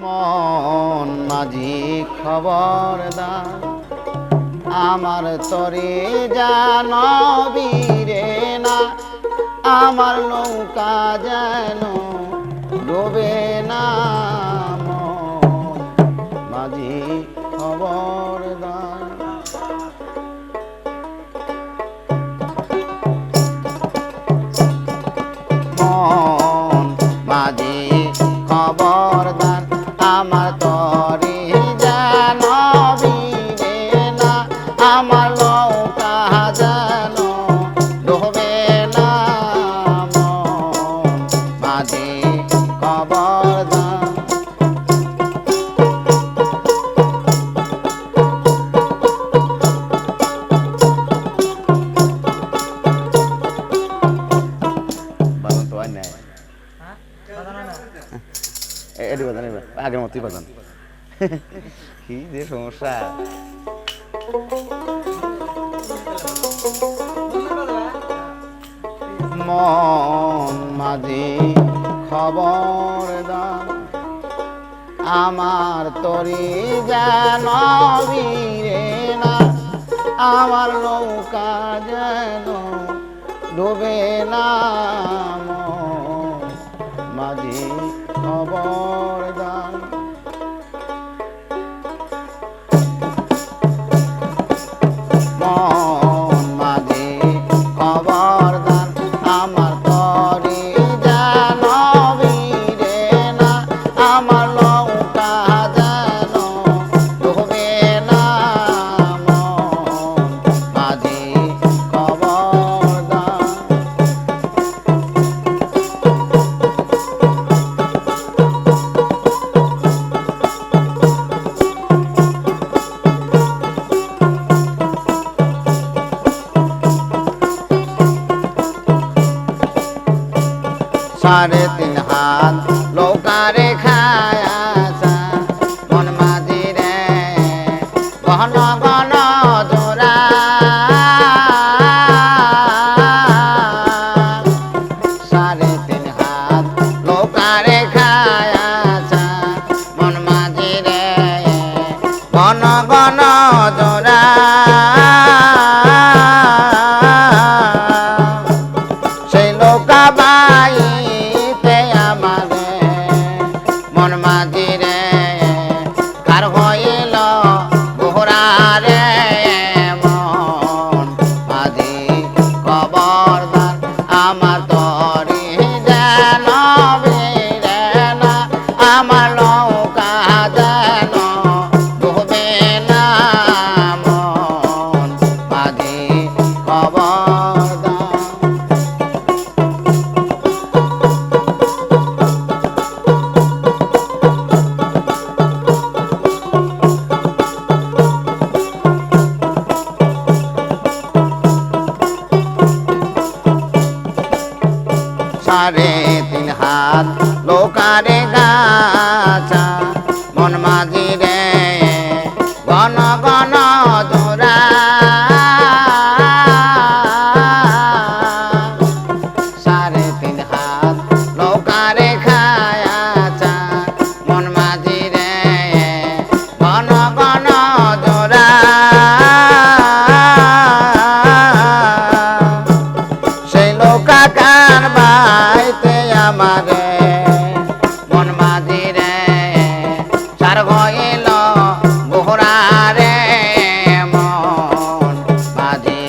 মন মাঝি খবরদার আমার তরে জানবি রে না আমার নৌকা যেন ডোবে না মন মাঝি খবরদার মন মাঝি খবরদার আমার তরে জানবি রে না আমার নৌকা যেন ডোবে না মন মাঝি খবরদার বাজান তো আর নাই এটি বাজান আগের মতোই বাজান কি যে সমস্যা মন মাঝি খবরদার আমার তরি জানবি রে না আমার নৌকা যেন ডুবে না মন মাঝি খবরদার মন মাঝি খবরদার আমার তরি জানবি রে না আমার নৌকা যেন ডুবে না মন মাঝি খবরদার সাড়ে তিন হাত লোকারে খায়াছা মন মাঝি রে ঘন ঘন জোড়া সাড়ে তিন হাত লোকারে খায়াছা মন মাঝি রে ঘন ঘন জোড়া সেই লোকা বাইতে আমারে মন মাঝি রে কার হইল গোহরা রে মন মাঝি খবরদার আমার তরি জানবি রে না আমার নৌকা যেন ডুবে না মন মাঝি খবরদার সাড়ে তিন হাত লোকারে গাছা মন মাঝি রে ঘন ঘন জোড়া সাড়ে তিন হাত লোকারে খায়াছা মন মাঝি রে ঘন ঘন জোড়া সেই লোকা কার বাইতে আমারে মন মাঝি রে চার হইল গোহরা রে মন মাঝি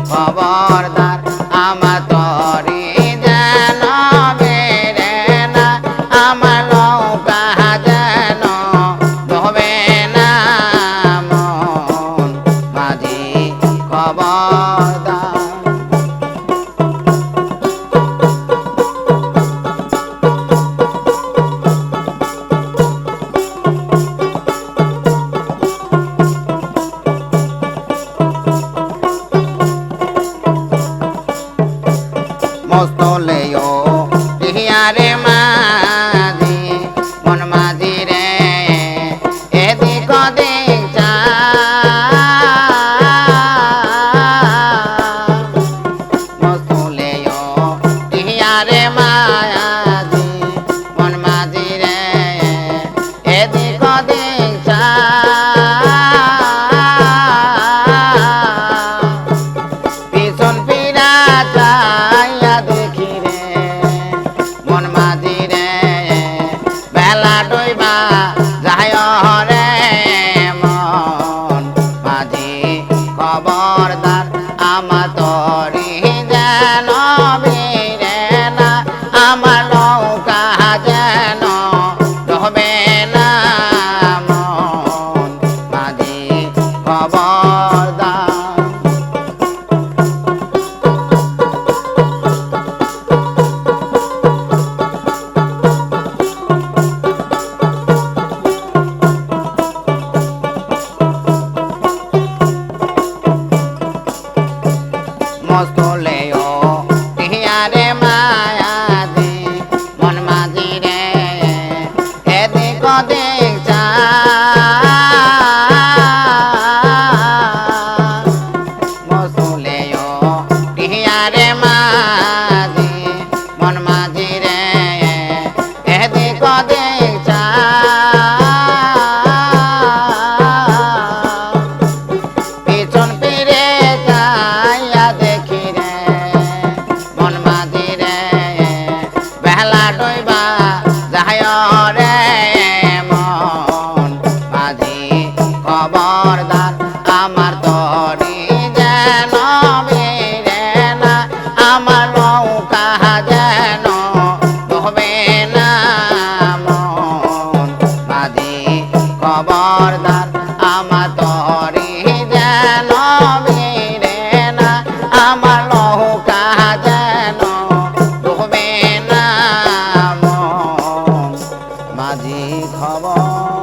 খবরদার আমার তরি জানবি রে না আমার নৌকা যেন ডুবে না মন মাঝি খবরদার মস্তলেও টিহিয়ারে মাঝি মন মাঝি রে এদিক ওদিক চা মস্তলেও টিহিয়ারে মাঝি মন মাঝি রে দেখছা মসুলেও টিয়ারে মাঝি মন মাঝি রে এদিক দেখছা পিছন ফিরে যাইয়া দেখি রে মন মাঝি রে বেলা ডইবা যায় রে মন মাঝি খবরদার আমার তরি যেন বেরে না আমার নৌকা যেন ডুবে না মন মাঝি খবরদার আমার তরি যেন বেরে না আমার নৌকা যেন ডুবে না মন মাঝি খবর